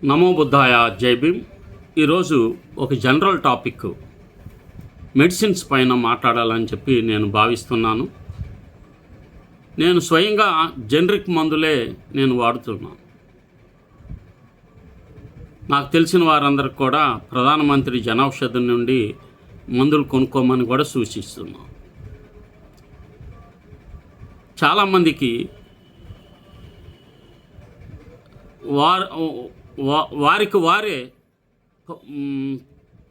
నమో బుద్ధాయ జై భీమ్. ఈరోజు ఒక జనరల్ టాపిక్ మెడిసిన్స్ పైన మాట్లాడాలని చెప్పి నేను భావిస్తున్నాను. నేను స్వయంగా జనరిక్ మందులే నేను వాడుతున్నాను. నాకు తెలిసిన వారందరికి కూడా ప్రధానమంత్రి జనౌషధి నుండి మందులు కొనుక్కోమని కూడా సూచిస్తున్నాను. చాలామందికి వారికి వారే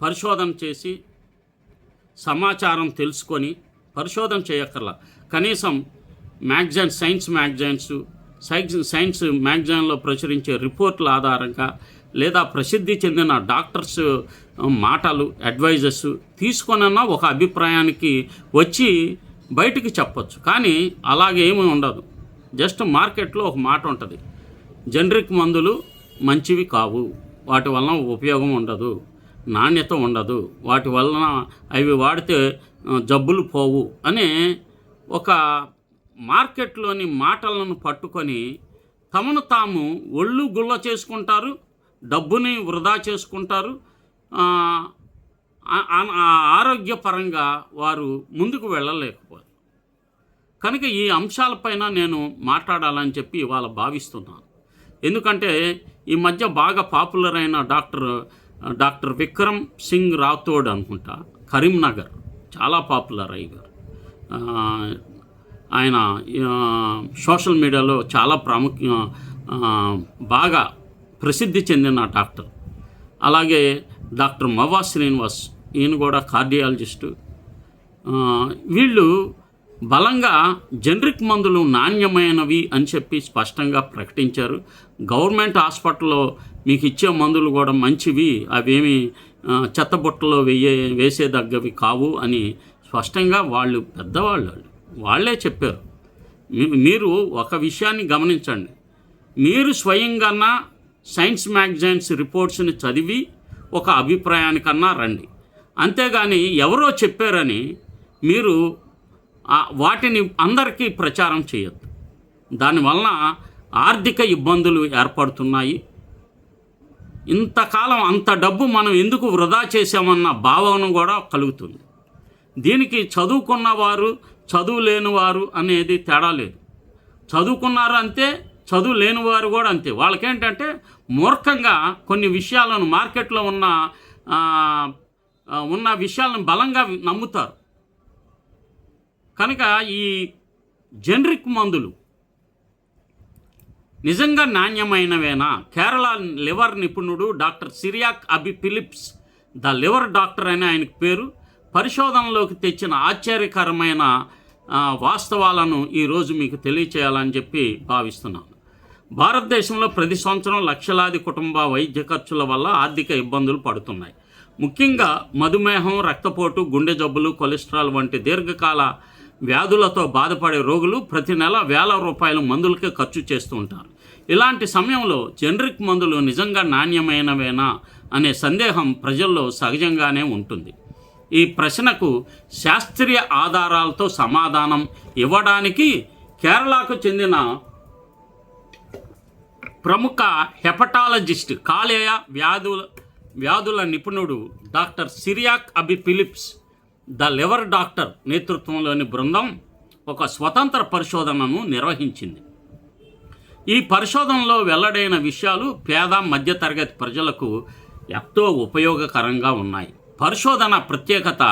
పరిశోధన చేసి సమాచారం తెలుసుకొని పరిశోధన చేయక్కర్లా. కనీసం సైన్స్ మ్యాగజైన్లో ప్రచురించే రిపోర్ట్ల ఆధారంగా లేదా ప్రసిద్ధి చెందిన డాక్టర్స్ మాటలు అడ్వైజర్స్ తీసుకొనన్నా ఒక అభిప్రాయానికి వచ్చి బయటికి చెప్పొచ్చు. కానీ అలాగేమీ ఉండదు. జస్ట్ మార్కెట్లో ఒక మాట ఉంటుంది, జనరిక్ మందులు మంచివి కావు, వాటి వలన ఉపయోగం ఉండదు, నాణ్యత ఉండదు, వాటి వలన అవి వాడితే జబ్బులు పోవు అనే ఒక మార్కెట్లోని మాటలను పట్టుకొని తమను తాము ఒళ్ళు గుల్ల చేసుకుంటారు, డబ్బుని వృధా చేసుకుంటారు. ఆరోగ్యపరంగా వారు ముందుకు వెళ్ళలేకపోరు. కనుక ఈ అంశాలపైన నేను మాట్లాడాలని చెప్పి ఇవాళ భావిస్తున్నాను. ఎందుకంటే ఈ మధ్య బాగా పాపులర్ అయిన డాక్టర్ విక్రమ్ సింగ్ రాథోడ్ అనుకుంటా, కరీంనగర్, చాలా పాపులర్ అయ్యారు. ఆయన సోషల్ మీడియాలో చాలా బాగా ప్రసిద్ధి చెందిన డాక్టర్. అలాగే డాక్టర్ మవా శ్రీనివాస్, ఈయన కూడా కార్డియాలజిస్టు. వీళ్ళు బలంగా జనరిక్ మందులు నాణ్యమైనవి అని చెప్పి స్పష్టంగా ప్రకటించారు. గవర్నమెంట్ హాస్పిటల్లో మీకు ఇచ్చే మందులు కూడా మంచివి, అవేమి చెత్తబుట్టలో వేసేదగ్గవి కావు అని స్పష్టంగా వాళ్ళే చెప్పారు. మీరు ఒక విషయాన్ని గమనించండి, మీరు స్వయంగా సైన్స్ మ్యాగజైన్స్ రిపోర్ట్స్ని చదివి ఒక అభిప్రాయానికన్నా రండి. అంతేగాని ఎవరో చెప్పారని మీరు వాటిని అందరికీ ప్రచారం చేయొద్దు. దానివలన ఆర్థిక ఇబ్బందులు ఏర్పడుతున్నాయి. ఇంతకాలం అంత డబ్బు మనం ఎందుకు వృధా చేశామన్న భావన కూడా కలుగుతుంది. దీనికి చదువుకున్నవారు చదువు లేనివారు అనేది తేడా లేదు. చదువుకున్నారు అంతే, చదువు లేనివారు కూడా అంతే. వాళ్ళకేంటంటే మూర్ఖంగా కొన్ని విషయాలను మార్కెట్లో ఉన్న విషయాలను బలంగా నమ్ముతారు. కనుక ఈ జనరిక్ మందులు నిజంగా నాణ్యమైనవేనా? కేరళ లివర్ నిపుణుడు doctor Cyriac Abby Philips, the liver doctor అని ఆయనకు పేరు, పరిశోధనలోకి తెచ్చిన ఆశ్చర్యకరమైన వాస్తవాలను ఈరోజు మీకు తెలియచేయాలని చెప్పి భావిస్తున్నాను. భారతదేశంలో ప్రతి సంవత్సరం లక్షలాది కుటుంబ వైద్య ఖర్చుల వల్ల ఆర్థిక ఇబ్బందులు పడుతున్నాయి. ముఖ్యంగా మధుమేహం, రక్తపోటు, గుండె జబ్బులు, కొలెస్ట్రాల్ వంటి దీర్ఘకాల వ్యాధులతో బాధపడే రోగులు ప్రతి నెల వేల రూపాయలు మందులకే ఖర్చు చేస్తూ ఉంటారు. ఇలాంటి సమయంలో జనరిక్ మందులు నిజంగా నాణ్యమైనవేనా అనే సందేహం ప్రజల్లో సహజంగానే ఉంటుంది. ఈ ప్రశ్నకు శాస్త్రీయ ఆధారాలతో సమాధానం ఇవ్వడానికి కేరళకు చెందిన ప్రముఖ హెపటాలజిస్ట్, కాలేయ వ్యాధుల నిపుణుడు doctor Cyriac Abby Philips, the liver doctor నేతృత్వంలోని బృందం ఒక స్వతంత్ర పరిశోధనను నిర్వహించింది. ఈ పరిశోధనలో వెల్లడైన విషయాలు పేద మధ్యతరగతి ప్రజలకు ఎంతో ఉపయోగకరంగా ఉన్నాయి. పరిశోధన ప్రత్యేకత,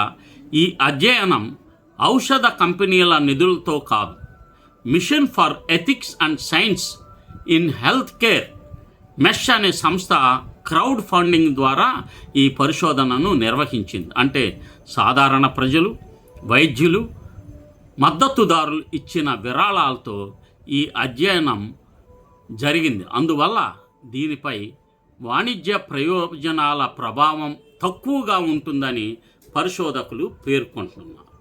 ఈ అధ్యయనం ఔషధ కంపెనీల నిధులతో కాదు, mission for ethics and science in health care mesh అనే సంస్థ క్రౌడ్ ఫండింగ్ ద్వారా ఈ పరిశోధనను నిర్వహించింది. అంటే సాధారణ ప్రజలు, వైద్యులు, మద్దతుదారులు ఇచ్చిన విరాళాలతో ఈ అధ్యయనం జరిగింది. అందువల్ల దీనిపై వాణిజ్య ప్రయోజనాల ప్రభావం తక్కువగా ఉంటుందని పరిశోధకులు పేర్కొంటున్నారు.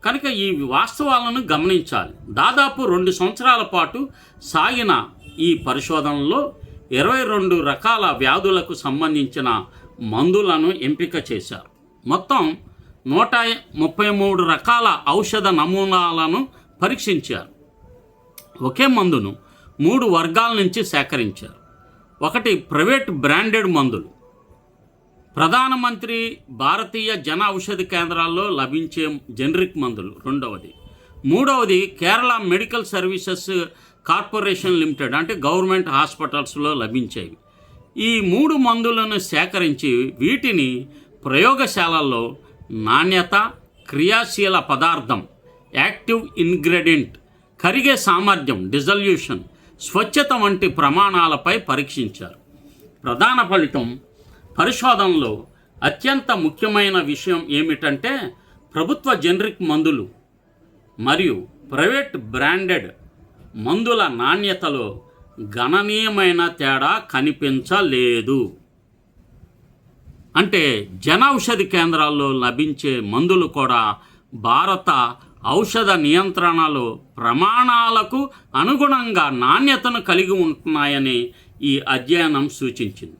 కనుక ఈ వాస్తవాలను గమనించాలి. దాదాపు 2 సంవత్సరాల పాటు సాగిన ఈ పరిశోధనలో 22 రకాల వ్యాధులకు సంబంధించిన మందులను ఎంపిక చేశారు. మొత్తం 133 రకాల ఔషధ నమూనాలను పరీక్షించారు. ఒకే మందును 3 వర్గాల నుంచి సేకరించారు. ఒకటి ప్రైవేట్ బ్రాండెడ్ మందులు. ప్రధానమంత్రి భారతీయ జన ఔషధి కేంద్రాల్లో లభించే జనరిక్ మందులు రెండవది. మూడవది Kerala medical services corporation limited, అంటే గవర్నమెంట్ హాస్పిటల్స్లో లభించేవి. ఈ 3 మందులను సేకరించి వీటిని ప్రయోగశాలల్లో నాణ్యత, క్రియాశీల పదార్థం, యాక్టివ్ ఇంగ్రీడియంట్, కరిగే సామర్థ్యం, డిజల్యూషన్, స్వచ్ఛత వంటి ప్రమాణాలపై పరీక్షించారు. ప్రధాన ఫలితం పరిశోధనలో అత్యంత ముఖ్యమైన విషయం ఏమిటంటే ప్రభుత్వ జనరిక్ మందులు మరియు ప్రైవేట్ బ్రాండెడ్ మందుల నాణ్యతలో గణనీయమైన తేడా కనిపించలేదు. అంటే జన ఔషధి కేంద్రాల్లో లభించే మందులు కూడా భారత ఔషధ నియంత్రణలో ప్రమాణాలకు అనుగుణంగా నాణ్యతను కలిగి ఉంటున్నాయని ఈ అధ్యయనం సూచించింది.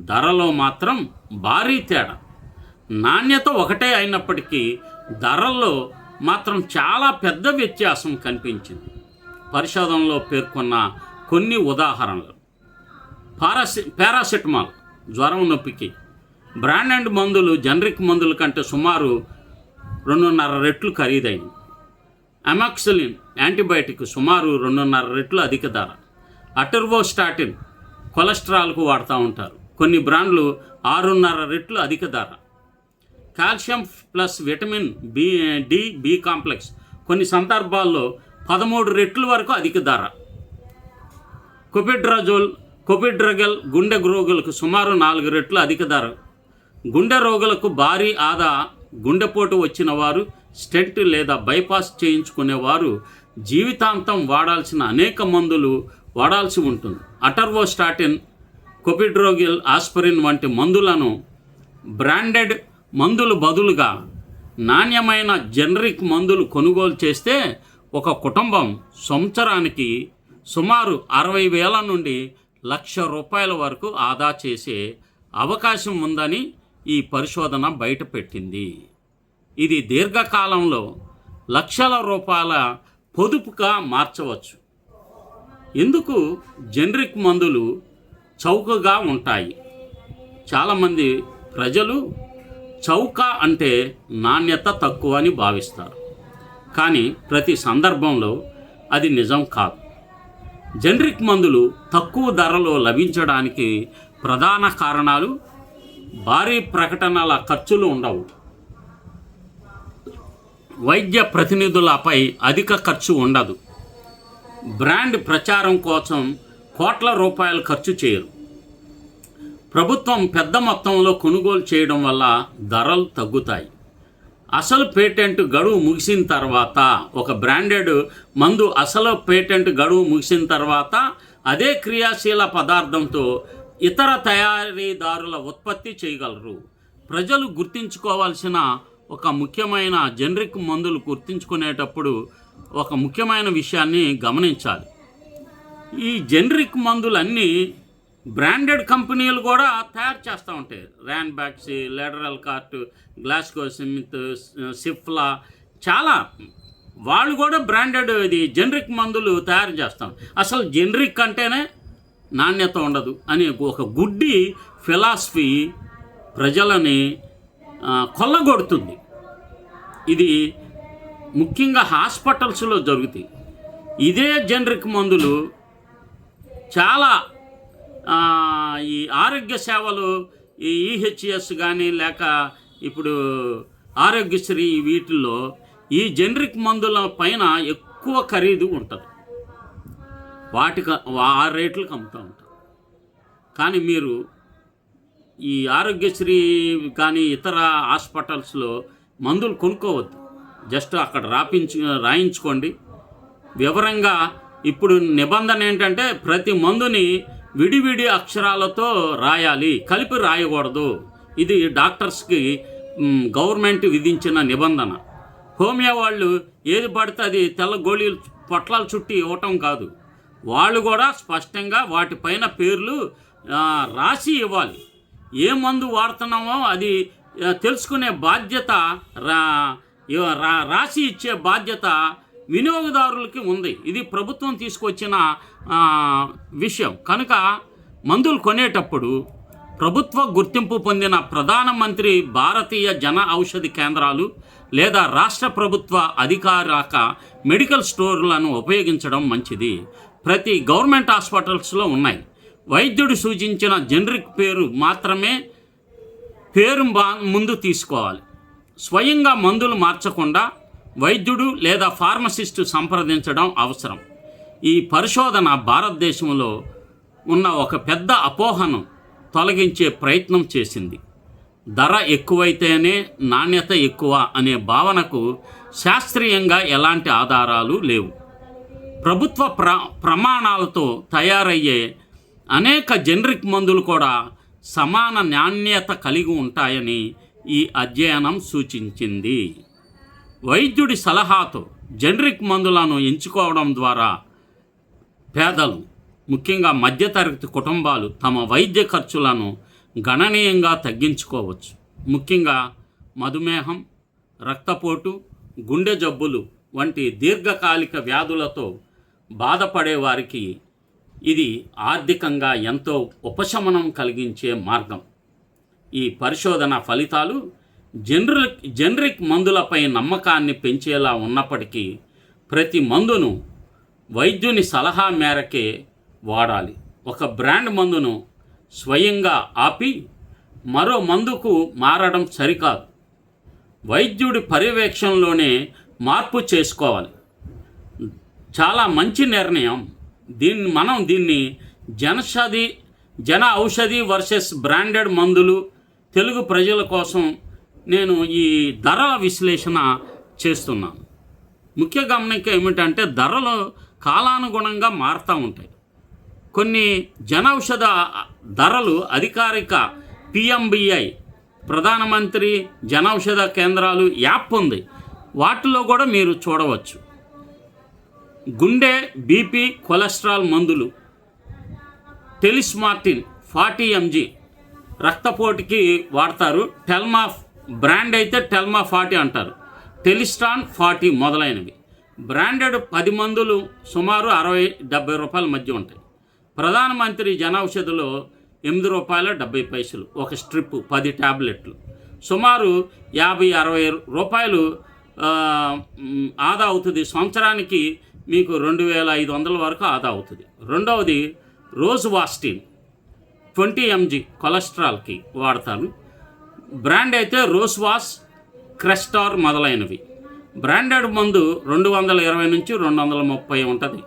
ధరలో మాత్రం భారీ తేడా. నాణ్యత ఒకటే అయినప్పటికీ ధరల్లో మాత్రం చాలా పెద్ద వ్యత్యాసం కనిపించింది. పరిశోధనలో పేర్కొన్న కొన్ని ఉదాహరణలు: పారాసెటమాల్ జ్వరం నొప్పికి బ్రాండెడ్ మందులు జనరిక్ మందుల కంటే సుమారు 2.5 రెట్లు ఖరీదైనవి. అమాక్సిలిన్ యాంటీబయాటిక్ సుమారు 2.5 రెట్లు అధిక ధర. అటర్వోస్టాటిన్ కొలెస్ట్రాల్కు వాడుతూ ఉంటారు, కొన్ని బ్రాండ్లు 6.5 రెట్లు అధిక ధర. Calcium plus vitamin B complex కొన్ని సందర్భాల్లో 13 రెట్ల వరకు అధిక ధర. కొపిడ్రగల్ గుండె రోగులకు సుమారు 4 రెట్లు అధిక ధర. గుండె రోగులకు భారీ ఆదా, గుండెపోటు వచ్చిన వారు, స్టెంట్ లేదా బైపాస్ చేయించుకునేవారు జీవితాంతం వాడాల్సిన అనేక మందులు వాడాల్సి ఉంటుంది. అటర్వోస్టాటిన్, కొపిడ్రోగిల్, ఆస్పిరిన్ వంటి మందులను బ్రాండెడ్ మందులు బదులుగా నాణ్యమైన జనరిక్ మందులు కొనుగోలు చేస్తే ఒక కుటుంబం సంవత్సరానికి సుమారు 60,000 నుండి ₹1,00,000 వరకు ఆదా చేసే అవకాశం ఉందని ఈ పరిశోధన బయటపెట్టింది. ఇది దీర్ఘకాలంలో లక్షల రూపాయల పొదుపుగా మార్చవచ్చు. ఎందుకు జనరిక్ మందులు చౌకగా ఉంటాయి? చాలామంది ప్రజలు చౌక అంటే నాణ్యత తక్కువ అని భావిస్తారు, కానీ ప్రతి సందర్భంలో అది నిజం కాదు. జనరిక్ మందులు తక్కువ ధరలో లభించడానికి ప్రధాన కారణాలు: భారీ ప్రకటనల ఖర్చులు ఉండవు, వైద్య ప్రతినిధులపై అధిక ఖర్చు ఉండదు, బ్రాండ్ ప్రచారం కోసం కోట్ల రూపాయలు ఖర్చు చేయరు, ప్రభుత్వం పెద్ద మొత్తంలో కొనుగోలు చేయడం వల్ల ధరలు తగ్గుతాయి. అసలు పేటెంట్ గడువు ముగిసిన తర్వాత ఒక బ్రాండెడ్ మందు అసలు పేటెంట్ గడువు ముగిసిన తర్వాత అదే క్రియాశీల పదార్థంతో ఇతర తయారీదారుల ఉత్పత్తి చేయగలరు. ప్రజలు గుర్తుంచుకోవాల్సిన ఒక ముఖ్యమైన జనరిక్ మందులు గుర్తుంచుకునేటప్పుడు ఒక ముఖ్యమైన విషయాన్ని గమనించాలి. ఈ జనరిక్ మందులన్నీ బ్రాండెడ్ కంపెనీలు కూడా తయారు చేస్తూ ఉంటాయి. ర్యాన్బాక్సీ, లెడరల్ కార్ట్, గ్లాస్గో స్మిత్, సిఫ్లా, చాలా వాళ్ళు కూడా బ్రాండెడ్ ఇది జనరిక్ మందులు తయారు చేస్తాం. అసలు జనరిక్ అంటేనే నాణ్యత ఉండదు అని ఒక గుడ్డి ఫిలాసఫీ ప్రజలని కొల్లగొడుతుంది. ఇది ముఖ్యంగా హాస్పిటల్స్లో జరుగుతాయి. ఇదే జనరిక్ మందులు చాలా ఈ ఆరోగ్య సేవలు, ఈ ఈహెచ్ఎస్ కానీ లేక ఇప్పుడు ఆరోగ్యశ్రీ, వీటిల్లో ఈ జనరిక్ మందుల పైన ఎక్కువ ఖరీదు ఉంటుంది, వాటికి ఆ రేట్లకు అమ్ముతూ ఉంటారు. కానీ మీరు ఈ ఆరోగ్యశ్రీ కానీ ఇతర హాస్పిటల్స్లో మందులు కొనుక్కోవద్దు, జస్ట్ అక్కడ రాయించుకోండి. వివరంగా ఇప్పుడు నిబంధన ఏంటంటే ప్రతి మందుని విడివిడి అక్షరాలతో రాయాలి, కలిపి రాయకూడదు. ఇది డాక్టర్స్కి గవర్నమెంట్ విధించిన నిబంధన. హోమియో వాళ్ళు ఏది పడితే అది తెల్ల గోళీలు పొట్లాలు చుట్టి ఇవ్వటం కాదు, వాళ్ళు కూడా స్పష్టంగా వాటిపైన పేర్లు రాసి ఇవ్వాలి. ఏ మందు వాడుతున్నామో అది తెలుసుకునే బాధ్యత, రాసి ఇచ్చే బాధ్యత వినియోగదారులకి ఉంది. ఇది ప్రభుత్వం తీసుకొచ్చిన విషయం కనుక మందులు కొనేటప్పుడు ప్రభుత్వ గుర్తింపు పొందిన ప్రధానమంత్రి భారతీయ జన ఔషధి కేంద్రాలు లేదా రాష్ట్ర ప్రభుత్వ అధికారిక మెడికల్ స్టోర్లను ఉపయోగించడం మంచిది. ప్రతి గవర్నమెంట్ హాస్పిటల్స్లో ఉన్నాయి. వైద్యుడు సూచించిన జనరిక్ పేరు మాత్రమే ముందు తీసుకోవాలి. స్వయంగా మందులు మార్చకుండా వైద్యుడు లేదా ఫార్మసిస్టు సంప్రదించడం అవసరం. ఈ పరిశోధన భారతదేశంలో ఉన్న ఒక పెద్ద అపోహను తొలగించే ప్రయత్నం చేసింది. ధర ఎక్కువైతేనే నాణ్యత ఎక్కువ అనే భావనకు శాస్త్రీయంగా ఎలాంటి ఆధారాలు లేవు. ప్రభుత్వ ప్రమాణాలతో తయారయ్యే అనేక జనరిక్ మందులు కూడా సమాన నాణ్యత కలిగి ఉంటాయని ఈ అధ్యయనం సూచించింది. వైద్యుడి సలహాతో జనరిక్ మందులను ఎంచుకోవడం ద్వారా పేదలు, ముఖ్యంగా మధ్యతరగతి కుటుంబాలు తమ వైద్య ఖర్చులను గణనీయంగా తగ్గించుకోవచ్చు. ముఖ్యంగా మధుమేహం, రక్తపోటు, గుండె జబ్బులు వంటి దీర్ఘకాలిక వ్యాధులతో బాధపడే వారికి ఇది ఆర్థికంగా ఎంతో ఉపశమనం కలిగించే మార్గం. ఈ పరిశోధన ఫలితాలు జనరిక్ మందులపై నమ్మకాన్ని పెంచేలా ఉన్నప్పటికీ ప్రతి మందును వైద్యుని సలహా మేరకే వాడాలి. ఒక బ్రాండ్ మందును స్వయంగా ఆపి మరో మందుకు మారడం సరికాదు. వైద్యుడి పర్యవేక్షణలోనే మార్పు చేసుకోవాలి. చాలా మంచి నిర్ణయం. దీన్ని జన ఔషధి వర్సెస్ బ్రాండెడ్ మందులు తెలుగు ప్రజల కోసం నేను ఈ ధరల విశ్లేషణ చేస్తున్నాను. ముఖ్య గమనిక ఏమిటంటే ధరలు కాలానుగుణంగా మారుతూ ఉంటాయి. కొన్ని జనౌషధ ధరలు అధికారిక PMBI ప్రధానమంత్రి జనౌషధ కేంద్రాలు యాప్ ఉంది, వాటిలో కూడా మీరు చూడవచ్చు. గుండె, BP, కొలెస్ట్రాల్ మందులు టెలిస్మార్టిన్ 40 mg రక్తపోటుకి వాడతారు. టెల్మా బ్రాండ్ అయితే టెల్మా 40 అంటారు, టెలిస్టాన్ 40 మొదలైనవి. బ్రాండెడ్ 10 మందులు సుమారు 60-70 రూపాయల మధ్య ఉంటాయి. ప్రధానమంత్రి జనౌషధిలో ₹8.70 ఒక స్ట్రిప్ 10 ట్యాబ్లెట్లు, సుమారు 50-60 రూపాయలు ఆదా అవుతుంది. సంవత్సరానికి మీకు 2500 వరకు ఆదా అవుతుంది. రెండవది రోజ్వాస్టిన్ 20 mg కొలెస్ట్రాల్కి వాడతాను. బ్రాండ్ అయితే రోస్వాస్, క్రెస్టార్ మొదలైనవి. బ్రాండెడ్ మందు 220 నుంచి 230 ఉంటుంది.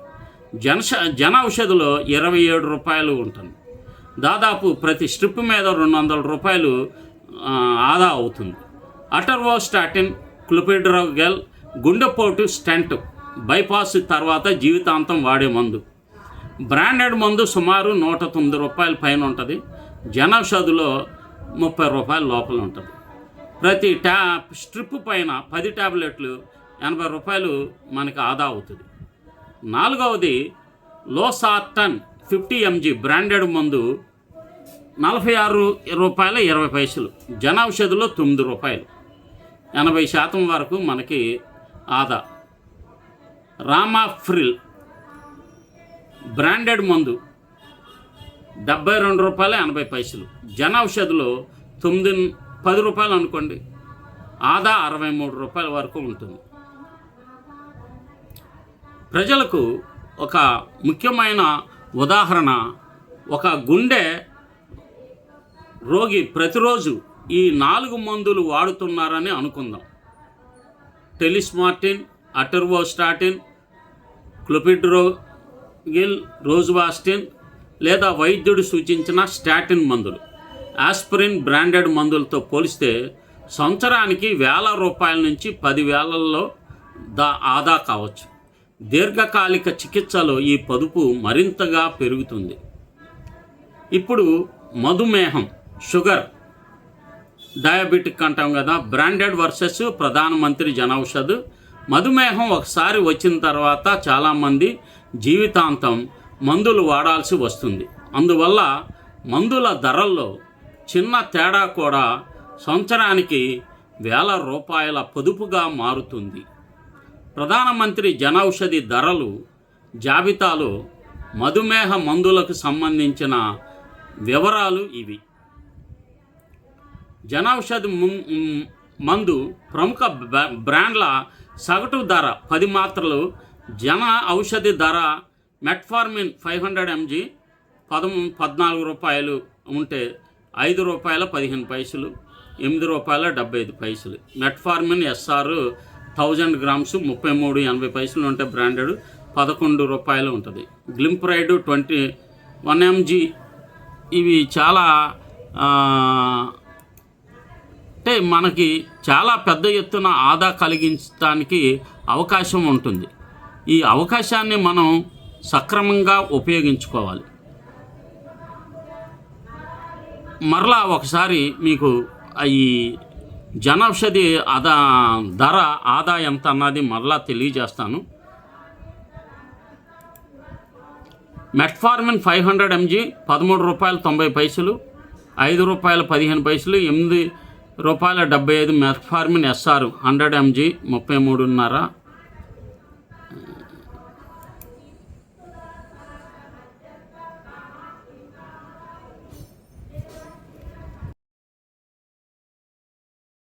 జన ఔషధిలో 27 రూపాయలు ఉంటుంది. దాదాపు ప్రతి స్ట్రిప్ మీద 200 రూపాయలు ఆదా అవుతుంది. అటర్వోస్టాటిన్, క్లోపిడ్రోగెల్ గుండెపోటు స్టెంట్ బైపాస్ తర్వాత జీవితాంతం వాడే మందు. బ్రాండెడ్ మందు సుమారు 109 రూపాయల పైన ఉంటుంది. జనౌషధిలో 30 రూపాయల లోపల ఉంటుంది. ప్రతి స్ట్రిప్ పైన 10 ట్యాబ్లెట్లు 80 రూపాయలు మనకి ఆదా అవుతుంది. నాలుగవది లోసార్టన్ 50 mg బ్రాండెడ్ మందు 46.20 జనౌషధిలో 9 రూపాయలు, 80% వరకు మనకి ఆదా. రామాఫ్రిల్ బ్రాండెడ్ మందు 72.80 జనౌషధిలో 10 రూపాయలు అనుకోండి, ఆదా 63 రూపాయల వరకు ఉంటుంది. ప్రజలకు ఒక ముఖ్యమైన ఉదాహరణ, ఒక గుండె రోగి ప్రతిరోజు ఈ 4 మందులు వాడుతున్నారని అనుకుందాం. టెలిస్మార్టిన్, అటర్వోస్టాటిన్, క్లోపిడ్రోగిల్, రోజ్వాస్టిన్ లేదా వైద్యుడు సూచించిన స్టాటిన్ మందులు. ఆస్పిరిన్ బ్రాండెడ్ మందులతో పోలిస్తే సంవత్సరానికి ₹1000 నుంచి 10,000లో ఆదా కావచ్చు. దీర్ఘకాలిక చికిత్సలో ఈ పొదుపు మరింతగా పెరుగుతుంది. ఇప్పుడు మధుమేహం, షుగర్, డయాబెటిక్ అంటాం కదా, బ్రాండెడ్ వర్సెస్ ప్రధానమంత్రి జనౌషధ్. మధుమేహం ఒకసారి వచ్చిన తర్వాత చాలామంది జీవితాంతం మందులు వాడాల్సి వస్తుంది. అందువల్ల మందుల ధరల్లో చిన్న తేడా కూడా సంవత్సరానికి ₹1000 పొదుపుగా మారుతుంది. ప్రధానమంత్రి జనౌషధి ధరలు జాబితాలో మధుమేహ మందులకు సంబంధించిన వివరాలు ఇవి. జనౌషధి మందు ప్రముఖ బ్రాండ్ల సగటు ధర 10 మాత్రలు. జన ఔషధి ధర మెట్ఫార్మిన్ 500 mg 14 రూపాయలు ఉంటే ₹5.15, ₹8.75. మెట్ఫార్మిన్ ఎస్ఆర్ 1000 గ్రామ్స్ 33.80 ఉంటే బ్రాండెడ్ ₹11 ఉంటుంది. గ్లింప్రైడ్ 21 mg ఇవి చాలా అంటే మనకి చాలా పెద్ద ఎత్తున ఆదా కలిగించడానికి అవకాశం ఉంటుంది. ఈ అవకాశాన్ని మనం సక్రమంగా ఉపయోగించుకోవాలి. మరలా ఒకసారి మీకు ఈ జనౌషధి ధర ఆదా ఎంత అన్నది మరలా తెలియజేస్తాను. Metformin 500 mg ₹13.90, ₹5.15, ₹8.75. Metformin SR 100 mg 33.5.